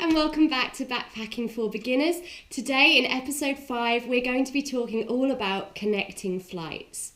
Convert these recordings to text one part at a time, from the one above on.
and welcome back to Backpacking for Beginners. Today in episode 5 we're going to be talking all about connecting flights.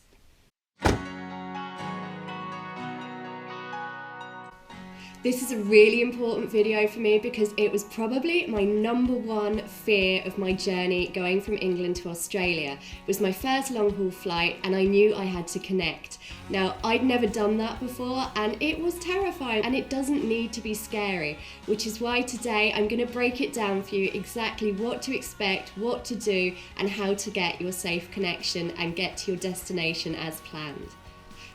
This is a really important video for me because it was probably my number one fear of my journey going from England to Australia. It was my first long haul flight and I knew I had to connect. Now, I'd never done that before and it was terrifying, and it doesn't need to be scary, which is why today I'm going to break it down for you exactly what to expect, what to do, and how to get your safe connection and get to your destination as planned.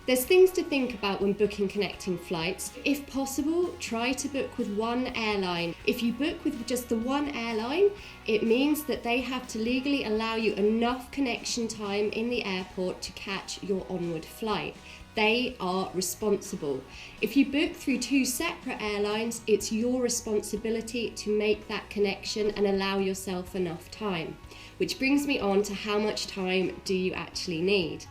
There's things to think about when booking connecting flights. If possible, try to book with one airline. If you book with just the one airline, it means that they have to legally allow you enough connection time in the airport to catch your onward flight. They are responsible. If you book through 2 separate airlines, it's your responsibility to make that connection and allow yourself enough time. Which brings me on to how much time do you actually need?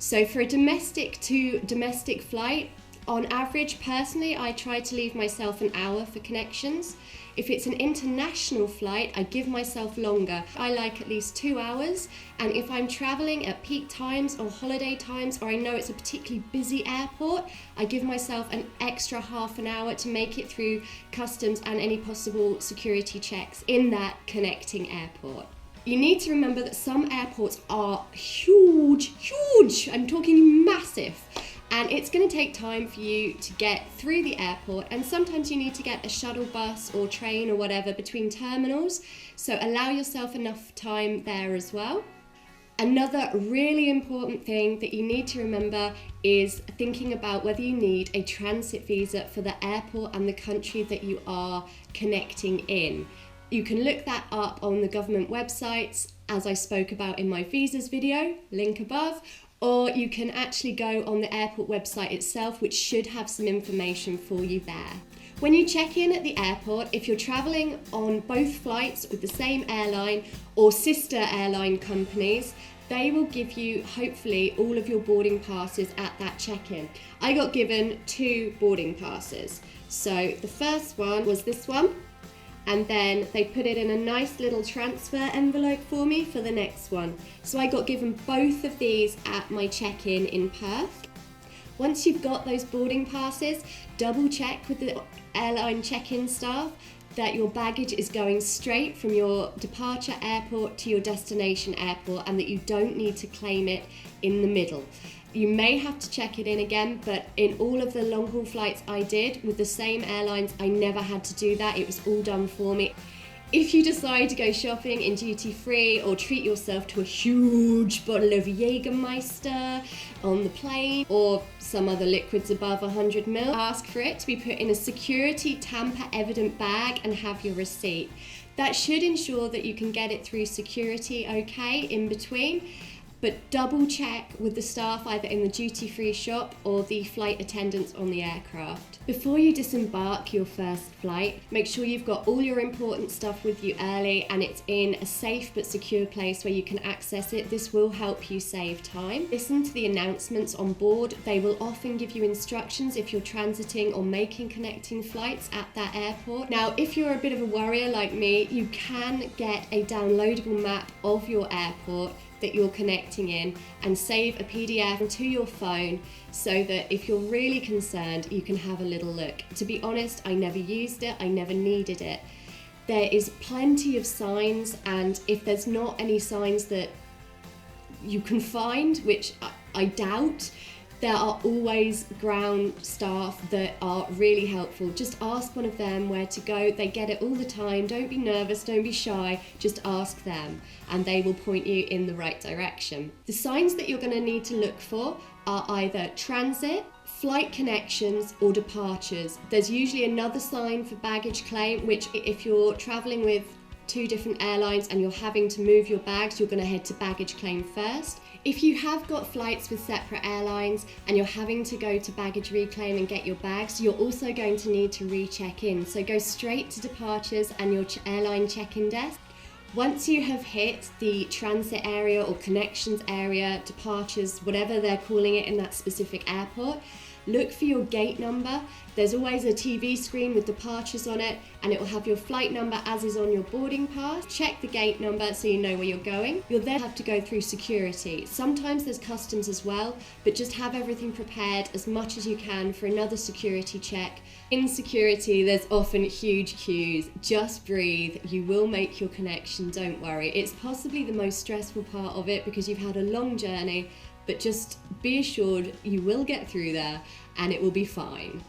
So for a domestic to domestic flight, on average, personally, I try to leave myself an hour for connections. If it's an international flight, I give myself longer. I like at least 2 hours. And if I'm traveling at peak times or holiday times, or I know it's a particularly busy airport, I give myself an extra half an hour to make it through customs and any possible security checks in that connecting airport. You need to remember that some airports are huge, I'm talking massive, and it's going to take time for you to get through the airport, and sometimes you need to get a shuttle bus or train or whatever between terminals, so allow yourself enough time there as well. Another really important thing that you need to remember is thinking about whether you need a transit visa for the airport and the country that you are connecting in. You can look that up on the government websites, as I spoke about in my visas video, link above, or you can actually go on the airport website itself, which should have some information for you there. When you check in at the airport, if you're travelling on both flights with the same airline or sister airline companies, they will give you, hopefully, all of your boarding passes at that check-in. I got given 2 boarding passes. So the first one was this one. And then they put it in a nice little transfer envelope for me for the next one. So I got given both of these at my check-in in Perth. Once you've got those boarding passes, double check with the airline check-in staff that your baggage is going straight from your departure airport to your destination airport and that you don't need to claim it in the middle. You may have to check it in again, but in all of the long haul flights I did with the same airlines, I never had to do that. It was all done for me. If you decide to go shopping in duty free or treat yourself to a huge bottle of Jägermeister on the plane or some other liquids above 100 ml, ask for it to be put in a security tamper evident bag and have your receipt. That should ensure that you can get it through security okay in between. But double check with the staff either in the duty-free shop or the flight attendants on the aircraft. Before you disembark your first flight, make sure you've got all your important stuff with you early and it's in a safe but secure place where you can access it. This will help you save time. Listen to the announcements on board. They will often give you instructions if you're transiting or making connecting flights at that airport. Now, if you're a bit of a worrier like me, you can get a downloadable map of your airport that you're connecting in and save a PDF to your phone so that if you're really concerned, you can have a little look. To be honest, I never used it, I never needed it. There is plenty of signs, and if there's not any signs that you can find, which I doubt, there are always ground staff that are really helpful. Just ask one of them where to go. They get it all the time. Don't be nervous, don't be shy. Just ask them and they will point you in the right direction. The signs that you're going to need to look for are either transit, flight connections or departures. There's usually another sign for baggage claim, which if you're traveling with 2 different airlines and you're having to move your bags, you're going to head to baggage claim first. If you have got flights with separate airlines and you're having to go to baggage reclaim and get your bags, you're also going to need to recheck in. So go straight to departures and your airline check-in desk. Once you have hit the transit area or connections area, departures, whatever they're calling it in that specific airport, look for your gate number. There's always a TV screen with departures on it, and it will have your flight number as is on your boarding pass. Check the gate number so you know where you're going. You'll then have to go through security. Sometimes there's customs as well, but just have everything prepared as much as you can for another security check. In security, there's often huge queues. Just breathe. You will make your connection, don't worry. It's possibly the most stressful part of it because you've had a long journey, but just be assured you will get through there and it will be fine.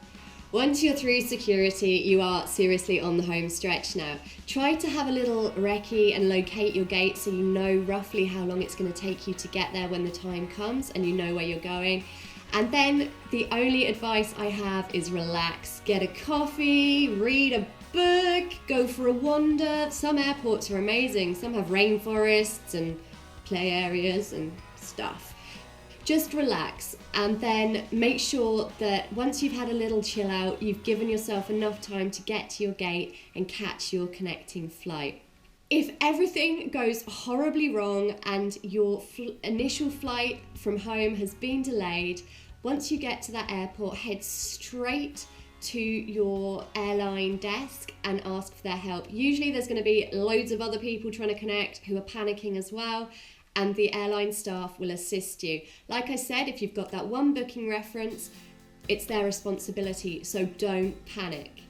Once you're through security, you are seriously on the home stretch now. Try to have a little recce and locate your gate so you know roughly how long it's going to take you to get there when the time comes and you know where you're going. And then the only advice I have is relax. Get a coffee, read a book, go for a wander. Some airports are amazing. Some have rainforests and play areas and stuff. Just relax, and then make sure that once you've had a little chill out, you've given yourself enough time to get to your gate and catch your connecting flight. If everything goes horribly wrong and your initial flight from home has been delayed, once you get to that airport, head straight to your airline desk and ask for their help. Usually there's going to be loads of other people trying to connect who are panicking as well, and the airline staff will assist you. Like I said, if you've got that one booking reference, it's their responsibility, so don't panic.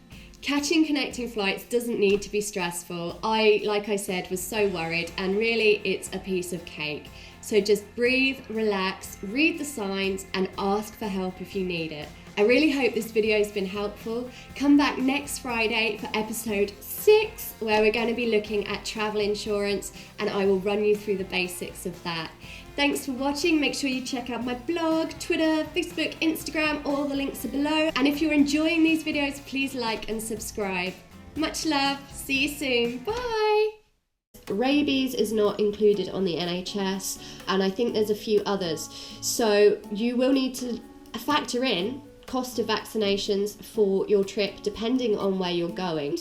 Catching connecting flights doesn't need to be stressful. Like I said, was so worried, and really it's a piece of cake. So just breathe, relax, read the signs, and ask for help if you need it. I really hope this video has been helpful. Come back next Friday for episode 6, where we're going to be looking at travel insurance, and I will run you through the basics of that. Thanks for watching. Make sure you check out my blog, Twitter, Facebook, Instagram, all the links are below. And if you're enjoying these videos, please like and subscribe. Much love. See you soon. Bye. Rabies is not included on the NHS, and I think there's a few others. So you will need to factor in cost of vaccinations for your trip depending on where you're going.